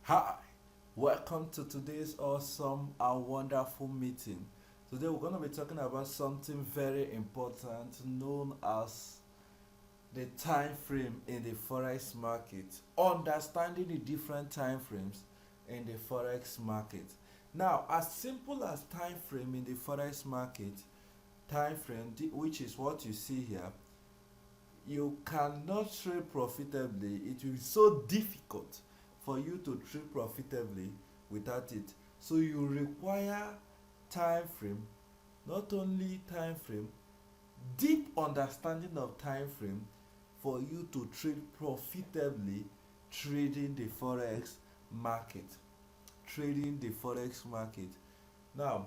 Hi, welcome to today's awesome and wonderful meeting. Today we're going to be talking about something very important known as the time frame in the forex market. Understanding the different time frames in the forex market. Now, as simple as time frame in the forex market, time frame which is what you see here, you cannot trade profitably. It will be so difficult for you to trade profitably without it. So you require time frame, not only time frame, deep understanding of time frame for you to trade profitably trading the forex market. Trading the forex market. Now,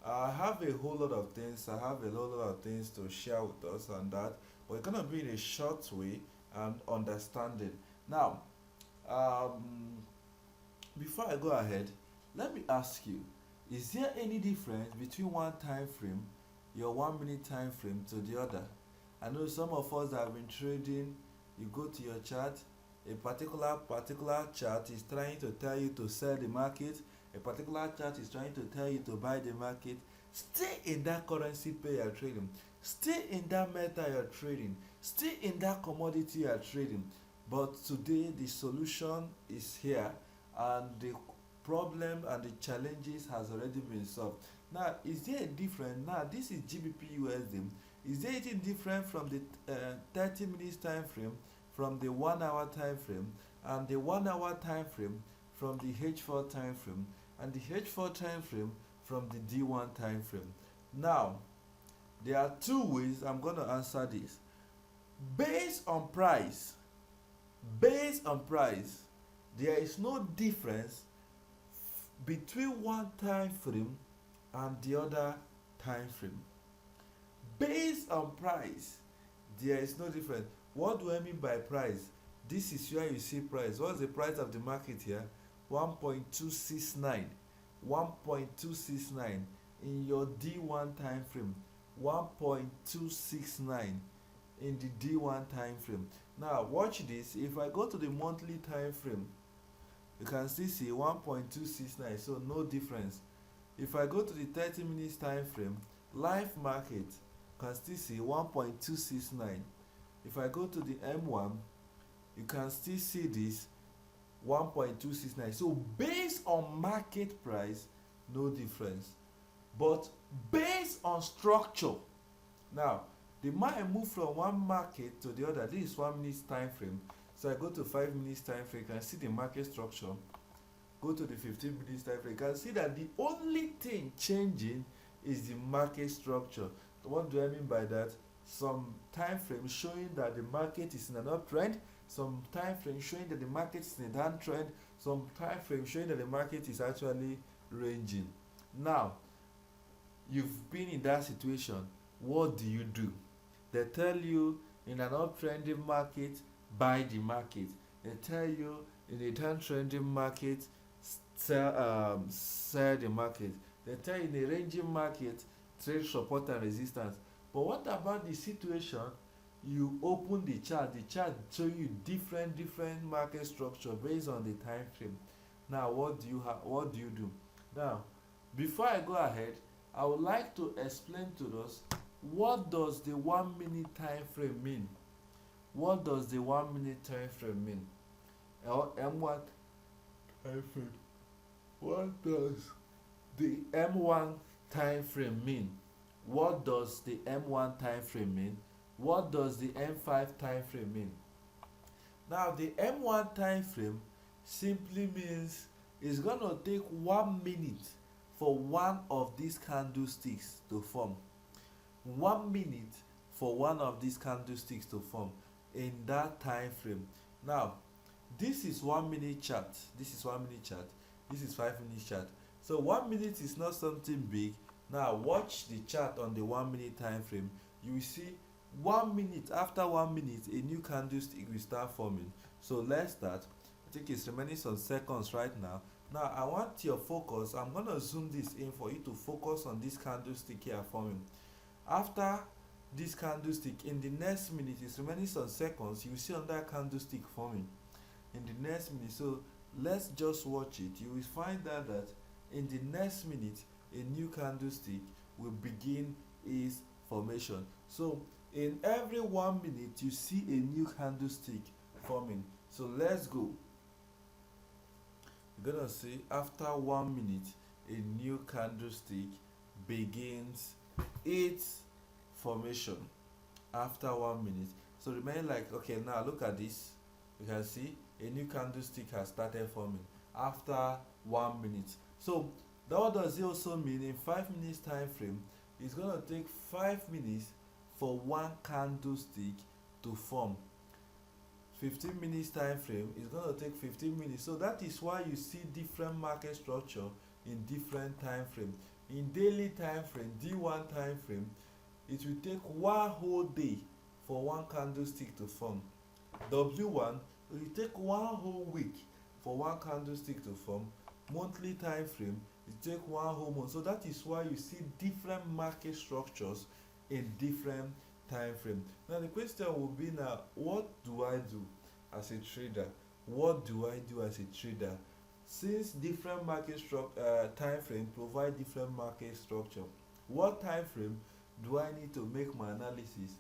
I have a whole lot of things. I have a whole lot of things to share with us on that. We're gonna be in a short way and understanding. Now, um, before I go ahead, let me ask you: is there any difference between one time frame, your 1 minute time frame, to the other? I know some of us that have been trading. You go to your chart, a particular chart is trying to tell you to sell the market, a particular chart is trying to tell you to buy the market. Stay in that currency pair you're trading, stay in that metal you're trading, stay in that commodity you're trading. But today the solution is here, and the problem and the challenges has already been solved. Now, is there a difference? Now, this is GBP USD. Is there anything different from the 30 minutes time frame, from the 1 hour time frame, and the 1 hour time frame from the H4 time frame, and the H4 time frame from the D1 time frame? Now, there are two ways I'm going to answer this. Based on price, based on price, there is no difference between one time frame and the other time frame. Based on price, there is no difference. What do I mean by price? This is where you see price. What's the price of the market here? 1.269. 1.269 in your D1 time frame. 1.269 in the D1 time frame. Now watch this. If I go to the monthly time frame, you can still see 1.269, so no difference. If I go to the 30 minutes time frame, live market, you can still see 1.269. If I go to the M1, you can still see this 1.269. So based on market price, no difference. But based on structure, now the money move from one market to the other. This is 1 minute time frame. So I go to 5 minutes time frame, you can see the market structure. Go to the 15 minutes time frame, you can see that the only thing changing is the market structure. What do I mean by that? Some time frame showing that the market is in an uptrend, some time frame showing that the market is in a downtrend, some time frame showing that the market is actually ranging. Now, you've been in that situation. What do you do? They tell you in an uptrending market, buy the market. They tell you in a downtrending market, sell the market. They tell you in a ranging market, trade support and resistance. But what about the situation? You open the chart show you different market structure based on the time frame. Now, what do you do? Now, before I go ahead, I would like to explain to us, what does the 1 minute time frame mean? What does the 1 minute time frame mean? Or M1 time frame. What does the M1 time frame mean? What does the M1 time frame mean? What does the M5 time frame mean? Now, the M1 time frame simply means it's going to take 1 minute for one of these candlesticks to form. 1 minute for one of these candlesticks to form in that time frame. Now, this is 1 minute chart. This is 1 minute chart. This is 5 minute chart. So 1 minute is not something big. Now watch the chart on the 1 minute time frame. You will see 1 minute, after 1 minute, a new candlestick will start forming. So let's start. I think it's remaining some seconds right now. Now I want your focus. I'm gonna zoom this in for you to focus on this candlestick here forming. After this candlestick, in the next minute, it's remaining some seconds, you will see another candlestick forming in the next minute. So let's just watch it. You will find out that in the next minute a new candlestick will begin its formation. So in every 1 minute you see a new candlestick forming. So let's go. You're gonna see after 1 minute a new candlestick begins its formation after 1 minute. So remain like, okay, now look at this. You can see a new candlestick has started forming after 1 minute. So that what does it also mean? In 5 minutes time frame, it's gonna take 5 minutes for one candlestick to form. 15 minutes time frame is going to take 15 minutes. So that is why you see different market structure in different time frame. In daily time frame, D1 time frame, it will take one whole day for one candlestick to form. W1, it will take one whole week for one candlestick to form. Monthly time frame, it take one whole month. So that is why you see different market structures in different time frame. Now the question will be, now what do I do as a trader? What do I do as a trader? Since different market time frame provide different market structure, what time frame do I need to make my analysis?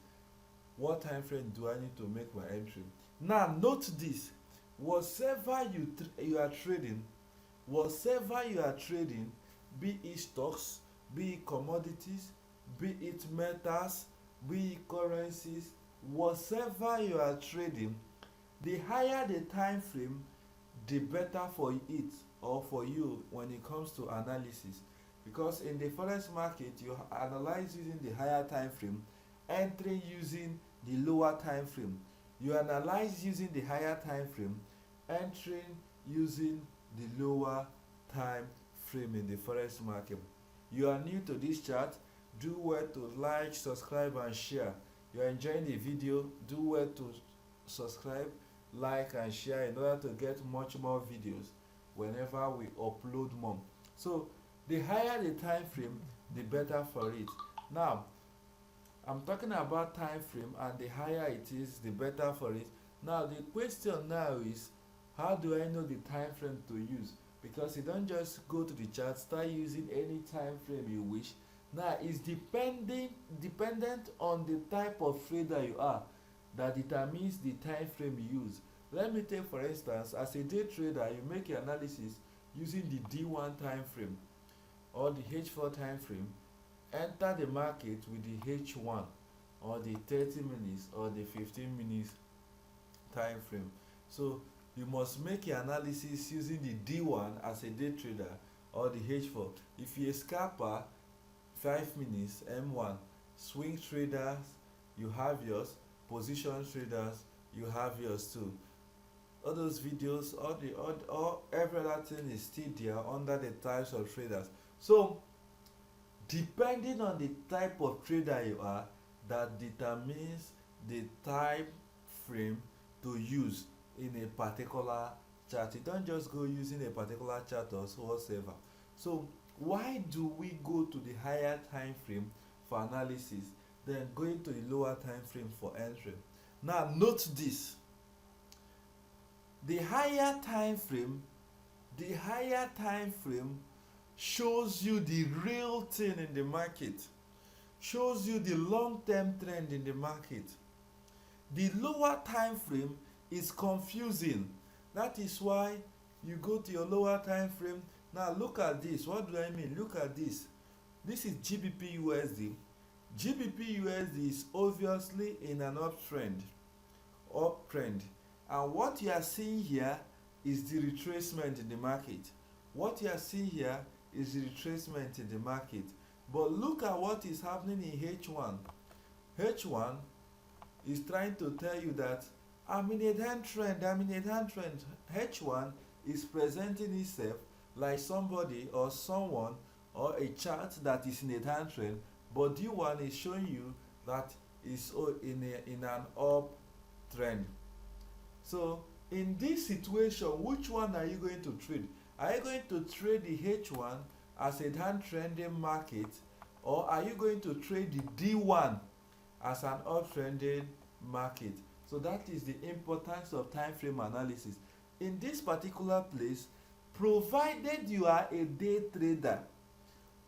What time frame do I need to make my entry? Now note this: whatever you are trading, be it stocks, be it commodities, be it metals, be it currencies, whatever you are trading, the higher the time frame, the better for it or for you when it comes to analysis. Because in the forex market, you analyze using the higher time frame, entering using the lower time frame. You analyze using the higher time frame, entering using the lower time frame in the forex market. You are new to this chart, do well to like, subscribe and share. You are enjoying the video, do well to subscribe, like and share in order to get much more videos whenever we upload more. So the higher the time frame, the better for it. Now I'm talking about time frame, and the higher it is, the better for it. Now the question now is, how do I know the time frame to use? Because you don't just go to the chart, start using any time frame you wish. Now it's dependent on the type of trader you are that determines the time frame you use. Let me take for instance, as a day trader, you make your analysis using the D1 time frame or the H4 time frame. Enter the market with the H1 or the 30 minutes or the 15 minutes time frame. So you must make your analysis using the D1 as a day trader or the H4. If you're a scalper, 5 minutes M1. Swing traders, you have yours. Position traders, you have yours too. All those videos, all every other thing is still there under the types of traders. So depending on the type of trader you are, that determines the time frame to use in a particular chart. You don't just go using a particular chart or whatsoever. So why do we go to the higher time frame for analysis, then going to the lower time frame for entry? Now note this: the higher time frame shows you the real thing in the market, shows you the long-term trend in the market. The lower time frame is confusing. That is why you go to your lower time frame. Now look at this. What do I mean? Look at this. This is GBP USD. GBP USD is obviously in an uptrend. And what you are seeing here is the retracement in the market. What you are seeing here is the retracement in the market. But look at what is happening in H1. H1 is trying to tell you that I'm in a downtrend. H1 is presenting itself like somebody or someone or a chart that is in a downtrend, but D1 is showing you that is in an uptrend. So in this situation, which one are you going to trade? Are you going to trade the H1 as a downtrending market, or are you going to trade the D1 as an uptrending market? So that is the importance of time frame analysis. in this particular place, provided you are a day trader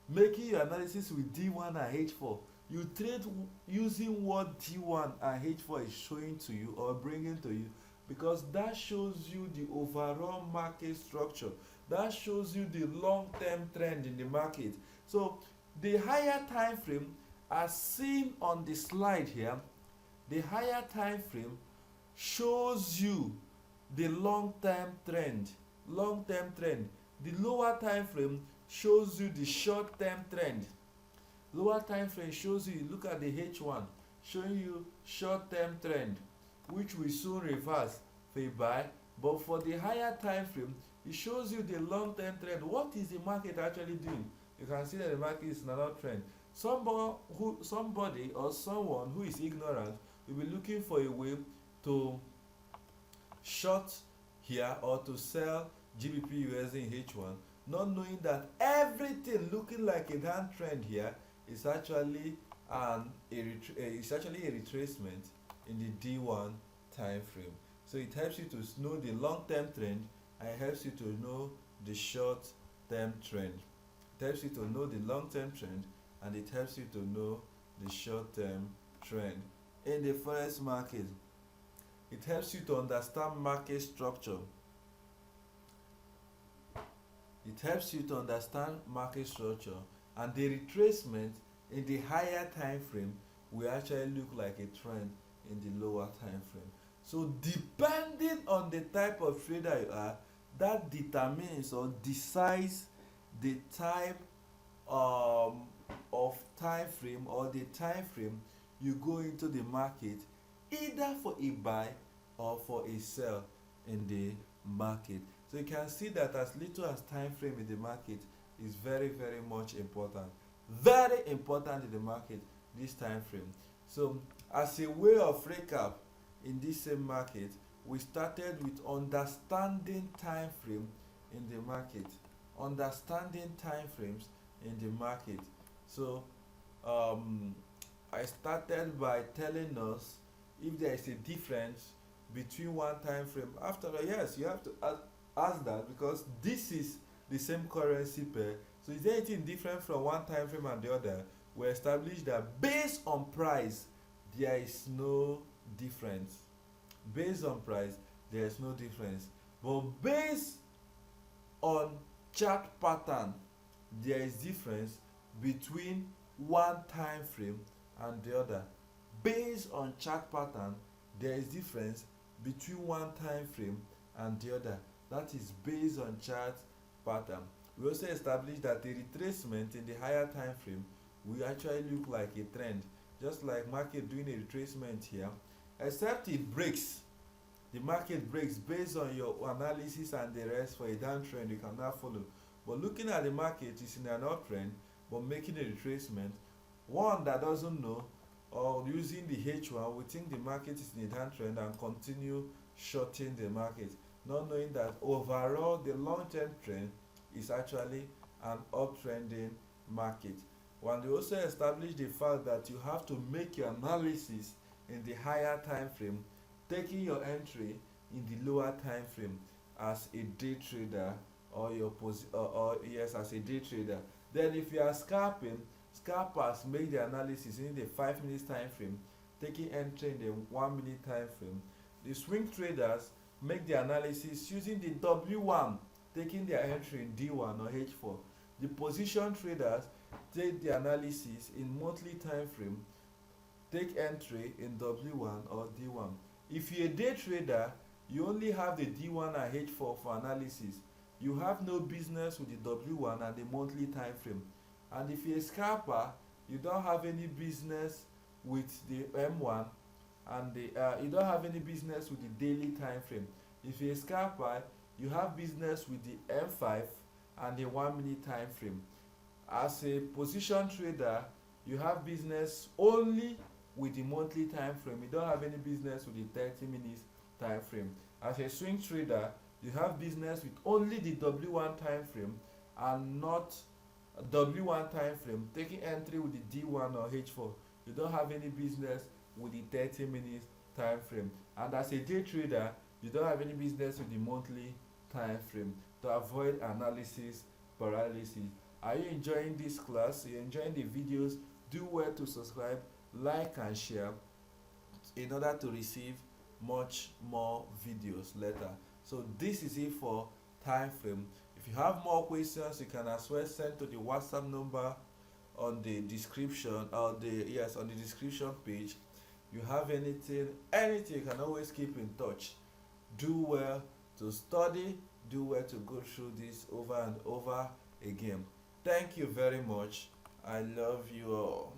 making your analysis with D1 and H4, you trade using what D1 and H4 is showing to you or bringing to you, because that shows you the overall market structure, that shows you the long-term trend in the market. So the higher time frame, as seen on the slide here, the higher time frame shows you the long-term trend. The lower time frame shows you the short-term trend. Lower time frame shows you, look at the H1, showing you short-term trend, which will soon reverse for a buy. But for the higher time frame, it shows you the long-term trend. What is the market actually doing? You can see that the market is in another trend. Somebody or someone who is ignorant will be looking for a way to short here or to sell GBP USD in H1, not knowing that everything looking like a downtrend here is actually a retracement in the D1 time frame. So it helps you to know the long-term trend, and it helps you to know the short-term trend. It helps you to know the long-term trend, and it helps you to know the short-term trend. In the forex market, it helps you to understand market structure. It helps you to understand market structure, and the retracement in the higher time frame will actually look like a trend in the lower time frame. So depending on the type of trader you are, that determines or decides the type of time frame or the time frame you go into the market, either for a buy or for a sell in the market. So you can see that as little as time frame in the market is very, very much important. Very important in the market, this time frame. So as a way of recap, in this same market, we started with understanding time frame in the market. Understanding time frames in the market. So I started by telling us if there is a difference between one time frame. After all, yes, you have to ask that, because this is the same currency pair. So is there anything different from one time frame and the other? We established that based on price, there is no difference. Based on price, there is no difference. But based on chart pattern, there is difference between one time frame and the other. Based on chart pattern, there is difference between one time frame and the other. That is based on chart pattern. We also established that the retracement in the higher time frame will actually look like a trend, just like market doing a retracement here, except it breaks. The market breaks based on your analysis and the rest. For a downtrend, you cannot follow. But looking at the market is in an uptrend but making a retracement. One that doesn't know, or using the H1, we think the market is in a downtrend and continue shorting the market, not knowing that overall the long-term trend is actually an uptrending market. When they also establish the fact that you have to make your analysis in the higher time frame, taking your entry in the lower time frame as a day trader, or as a day trader. Then if you are scalping, scalpers make the analysis in the 5 minutes time frame, taking entry in the 1 minute time frame. The swing traders make the analysis using the W1, taking their entry in D1 or H4. The position traders take the analysis in monthly time frame, take entry in W1 or D1. If you're a day trader, you only have the D1 and H4 for analysis. You have no business with the W1 and the monthly time frame. And if you're a scalper, you don't have any business with the M1 and you don't have any business with the daily time frame. If you're a scalper, you have business with the M5 and the 1 minute time frame. As a position trader, you have business only with the monthly time frame. You don't have any business with the 30 minutes time frame. As a swing trader, you have business with only the W1 time frame and not W1 time frame, taking entry with the D1 or H4. You don't have any business with the 30 minutes time frame. And as a day trader, You don't have any business with the monthly time frame to avoid analysis paralysis. Are you enjoying this class? Are you enjoying the videos? Do well to subscribe, like and share in order to receive much more videos later. So this is it for time frame. If you have more questions, you can as well send to the WhatsApp number on the description, or the yes, on the description page. You have anything, you can always keep in touch. Do well to study, do well to go through this over and over again. Thank you very much. I love you all.